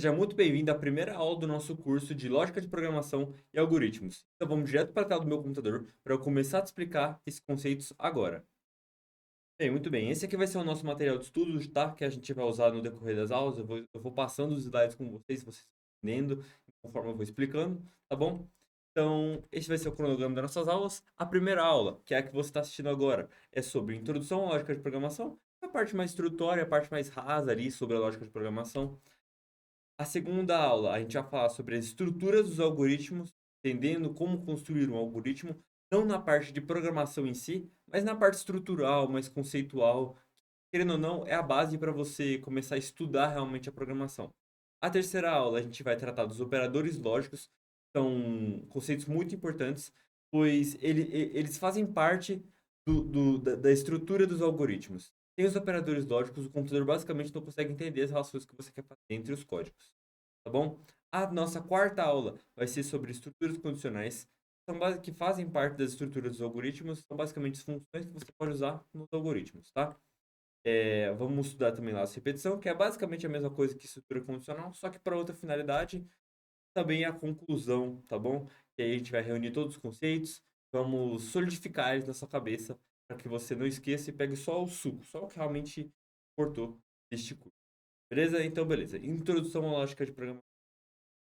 Seja muito bem-vindo à primeira aula do nosso curso de Lógica de Programação e Algoritmos. Então vamos direto para a tela do meu computador para eu começar a te explicar esses conceitos agora. Bem, muito bem. Esse aqui vai ser o nosso material de estudos, tá? Que a gente vai usar no decorrer das aulas. Eu vou passando os slides com vocês entendendo, conforme eu vou explicando, tá bom? Então, esse vai ser o cronograma das nossas aulas. A primeira aula, que é a que você está assistindo agora, é sobre Introdução à Lógica de Programação. A parte mais introdutória, a parte mais rasa ali sobre a lógica de programação. A segunda aula, a gente vai falar sobre as estruturas dos algoritmos, entendendo como construir um algoritmo, não na parte de programação em si, mas na parte estrutural, mais conceitual. Querendo ou não, é a base para você começar a estudar realmente a programação. A terceira aula, a gente vai tratar dos operadores lógicos, são conceitos muito importantes, pois eles fazem parte da estrutura dos algoritmos. Sem os operadores lógicos, o computador basicamente não consegue entender as relações que você quer fazer entre os códigos, tá bom? A nossa quarta aula vai ser sobre estruturas condicionais, que fazem parte das estruturas dos algoritmos, são basicamente as funções que você pode usar nos algoritmos, tá? Vamos estudar também lá a repetição, que é basicamente a mesma coisa que estrutura condicional, só que para outra finalidade, também a conclusão, tá bom? E aí a gente vai reunir todos os conceitos, vamos solidificar eles na sua cabeça, para que você não esqueça e pegue só o suco, só o que realmente importou deste curso. Beleza? Então, beleza. Introdução à lógica de programação.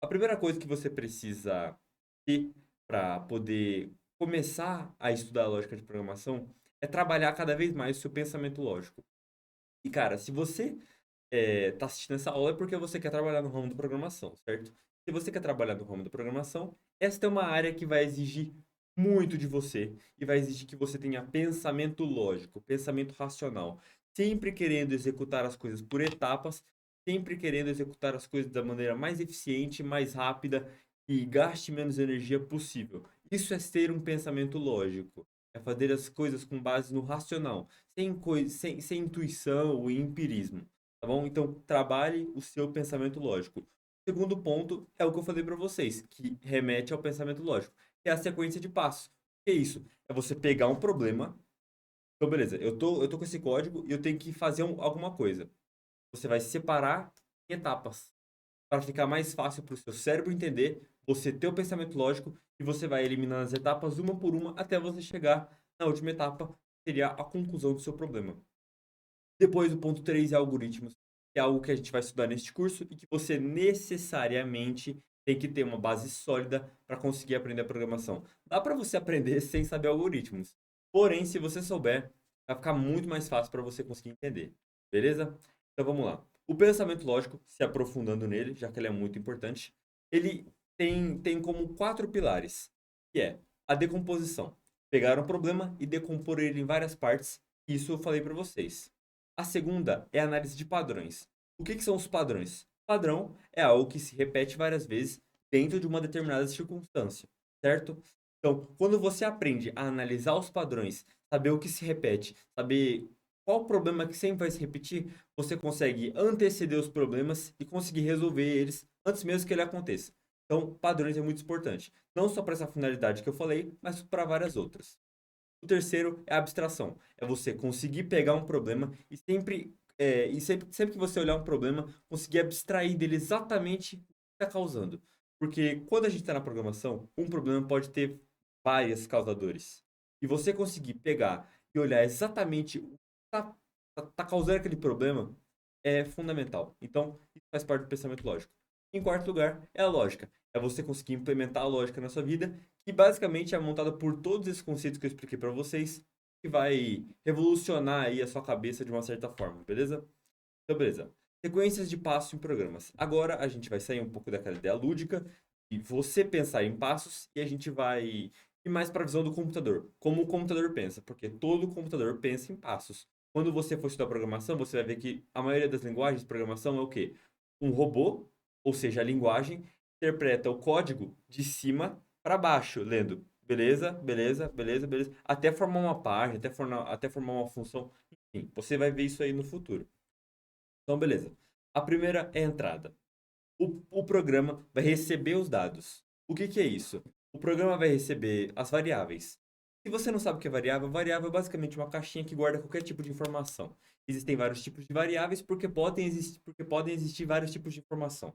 A primeira coisa que você precisa ter para poder começar a estudar a lógica de programação é trabalhar cada vez mais o seu pensamento lógico. E, cara, se você tá assistindo essa aula é porque você quer trabalhar no ramo da programação, certo? Se você quer trabalhar no ramo da programação, esta é uma área que vai exigir muito de você e vai exigir que você tenha pensamento lógico, pensamento racional, sempre querendo executar as coisas por etapas, sempre querendo executar as coisas da maneira mais eficiente, mais rápida e gaste menos energia possível. Isso é ter um pensamento lógico, é fazer as coisas com base no racional, sem intuição e empirismo. Tá bom? Então, trabalhe o seu pensamento lógico. O segundo ponto é o que eu falei para vocês, que remete ao pensamento lógico, que é a sequência de passos. Que é isso? É você pegar um problema. Então, beleza, eu tô com esse código e eu tenho que fazer alguma coisa. Você vai separar em etapas para ficar mais fácil para o seu cérebro entender, você ter o pensamento lógico e você vai eliminando as etapas uma por uma até você chegar na última etapa, que seria a conclusão do seu problema. Depois, o ponto 3 é algoritmos, que é algo que a gente vai estudar neste curso e que você necessariamente tem que ter uma base sólida para conseguir aprender a programação. Dá para você aprender sem saber algoritmos. Porém, se você souber, vai ficar muito mais fácil para você conseguir entender. Beleza? Então vamos lá. O pensamento lógico, se aprofundando nele, já que ele é muito importante, ele tem como quatro pilares, que é a decomposição. Pegar um problema e decompor ele em várias partes. Isso eu falei para vocês. A segunda é a análise de padrões. O que são os padrões? Padrão é algo que se repete várias vezes dentro de uma determinada circunstância, certo? Então, quando você aprende a analisar os padrões, saber o que se repete, saber qual o problema que sempre vai se repetir, você consegue anteceder os problemas e conseguir resolver eles antes mesmo que ele aconteça. Então, padrões é muito importante. Não só para essa finalidade que eu falei, mas para várias outras. O terceiro é a abstração. É você conseguir pegar um problema e sempre que você olhar um problema, conseguir abstrair dele exatamente o que está causando. Porque quando a gente está na programação, um problema pode ter várias causadores. E você conseguir pegar e olhar exatamente o que está tá causando aquele problema é fundamental. Então, isso faz parte do pensamento lógico. Em quarto lugar, é a lógica. É você conseguir implementar a lógica na sua vida, que basicamente é montada por todos esses conceitos que eu expliquei para vocês, que vai revolucionar aí a sua cabeça de uma certa forma, beleza? Então, beleza. Sequências de passos em programas. Agora a gente vai sair um pouco daquela ideia lúdica e você pensar em passos e a gente vai ir mais para a visão do computador. Como o computador pensa, porque todo computador pensa em passos. Quando você for estudar programação, você vai ver que a maioria das linguagens de programação é o quê? Um robô, ou seja, a linguagem, interpreta o código de cima para baixo, lendo beleza, beleza, beleza, beleza, até formar uma página, até formar uma função. Enfim, você vai ver isso aí no futuro. Então, beleza. A primeira é a entrada. O programa vai receber os dados. O que é isso? O programa vai receber as variáveis. Se você não sabe o que é variável é basicamente uma caixinha que guarda qualquer tipo de informação. Existem vários tipos de variáveis porque podem existir vários tipos de informação.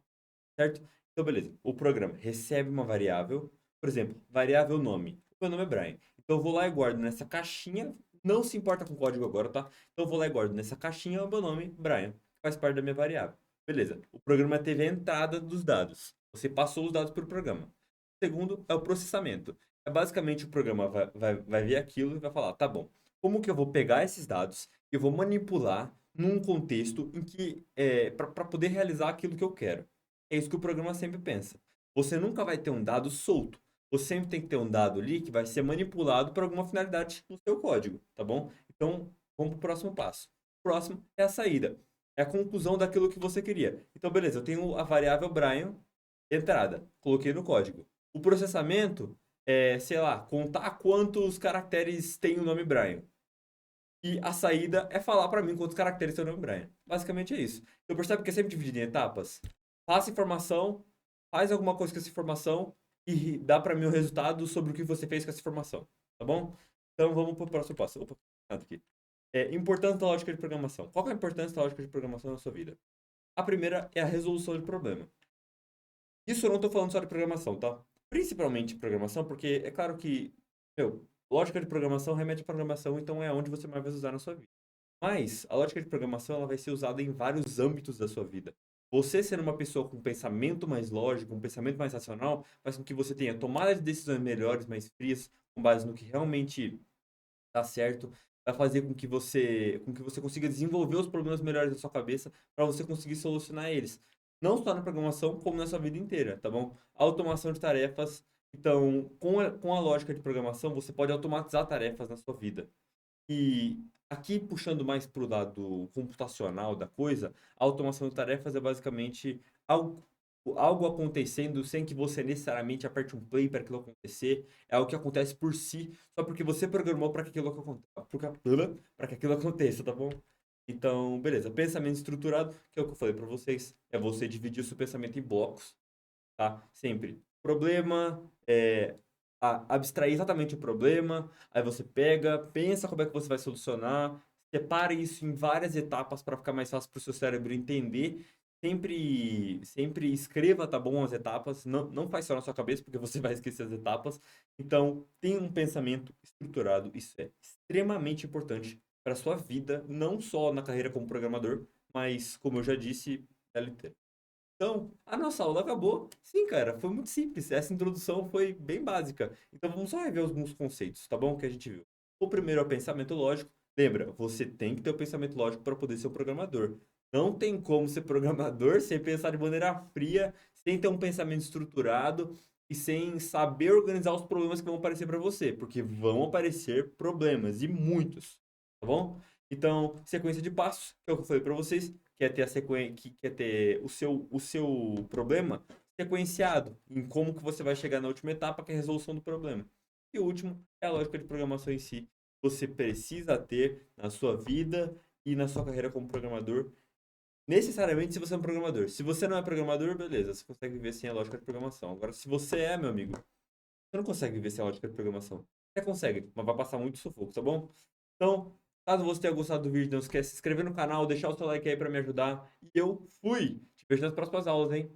certo? Então, beleza. O programa recebe uma variável, por exemplo, variável nome. O meu nome é Brian. Então, eu vou lá e guardo nessa caixinha. Não se importa com o código agora, tá? Então, eu vou lá e guardo nessa caixinha o meu nome, Brian. Faz parte da minha variável. Beleza. O programa teve a entrada dos dados. Você passou os dados para o programa. O segundo é o processamento. É basicamente o programa vai ver aquilo e vai falar, tá bom, como que eu vou pegar esses dados e eu vou manipular num contexto em que para poder realizar aquilo que eu quero. É isso que o programa sempre pensa. Você nunca vai ter um dado solto. Você sempre tem que ter um dado ali que vai ser manipulado para alguma finalidade no seu código, tá bom? Então, vamos para o próximo passo. O próximo é a saída. É a conclusão daquilo que você queria. Então, beleza, eu tenho a variável Brian, entrada, coloquei no código. O processamento é, sei lá, contar quantos caracteres tem o nome Brian. E a saída é falar para mim quantos caracteres tem o nome Brian. Basicamente é isso. Então percebe que é sempre dividido em etapas? Passa informação, faz alguma coisa com essa informação e dá para mim o resultado sobre o que você fez com essa informação. Tá bom? Então vamos para o próximo passo. Opa, nada aqui. Importância da lógica de programação. Qual que é a importância da lógica de programação na sua vida? A primeira é a resolução de problema. Isso eu não estou falando só de programação, tá? Principalmente programação, porque é claro que, meu, lógica de programação remete à programação, então é onde você mais vai usar na sua vida. Mas a lógica de programação ela vai ser usada em vários âmbitos da sua vida. Você sendo uma pessoa com um pensamento mais lógico, um pensamento mais racional, faz com que você tenha tomadas de decisões melhores, mais frias, com base no que realmente dá certo, vai fazer com que você consiga desenvolver os problemas melhores da sua cabeça para você conseguir solucionar eles. Não só na programação, como na sua vida inteira, tá bom? Automação de tarefas. Então, com a lógica de programação, você pode automatizar tarefas na sua vida. E aqui, puxando mais para o lado computacional da coisa, a automação de tarefas é basicamente algo acontecendo sem que você necessariamente aperte um play para aquilo acontecer. É algo que acontece por si, só porque você programou para que aquilo aconteça, tá bom? Então, beleza. Pensamento estruturado, que é o que eu falei para vocês, é você dividir o seu pensamento em blocos, tá? Sempre. Problema, abstrair exatamente o problema, aí você pega, pensa como é que você vai solucionar, separa isso em várias etapas para ficar mais fácil para o seu cérebro entender. Sempre escreva, tá bom, as etapas, não faz só na sua cabeça, porque você vai esquecer as etapas. Então, tenha um pensamento estruturado, isso é extremamente importante para a sua vida, não só na carreira como programador, mas, como eu já disse, LT. Então, a nossa aula acabou. Sim, cara, foi muito simples. Essa introdução foi bem básica. Então, vamos só rever alguns conceitos, tá bom? Que a gente viu. O primeiro é o pensamento lógico. Lembra, você tem que ter o pensamento lógico para poder ser um programador. Não tem como ser programador sem pensar de maneira fria, sem ter um pensamento estruturado e sem saber organizar os problemas que vão aparecer para você, porque vão aparecer problemas e muitos, tá bom? Então, sequência de passos, que é o que eu falei para vocês, quer ter a sequência, que quer ter o seu problema sequenciado em como que você vai chegar na última etapa, que é a resolução do problema. E o último é a lógica de programação em si. Você precisa ter na sua vida e na sua carreira como programador, necessariamente se você é um programador. Se você não é programador, beleza, você consegue viver sem a lógica de programação. Agora, se você é, meu amigo, você não consegue viver sem a lógica de programação. Você consegue, mas vai passar muito sufoco, tá bom? Então, caso você tenha gostado do vídeo, não esquece de se inscrever no canal, deixar o seu like aí pra me ajudar. E eu fui! Te vejo nas próximas aulas, hein?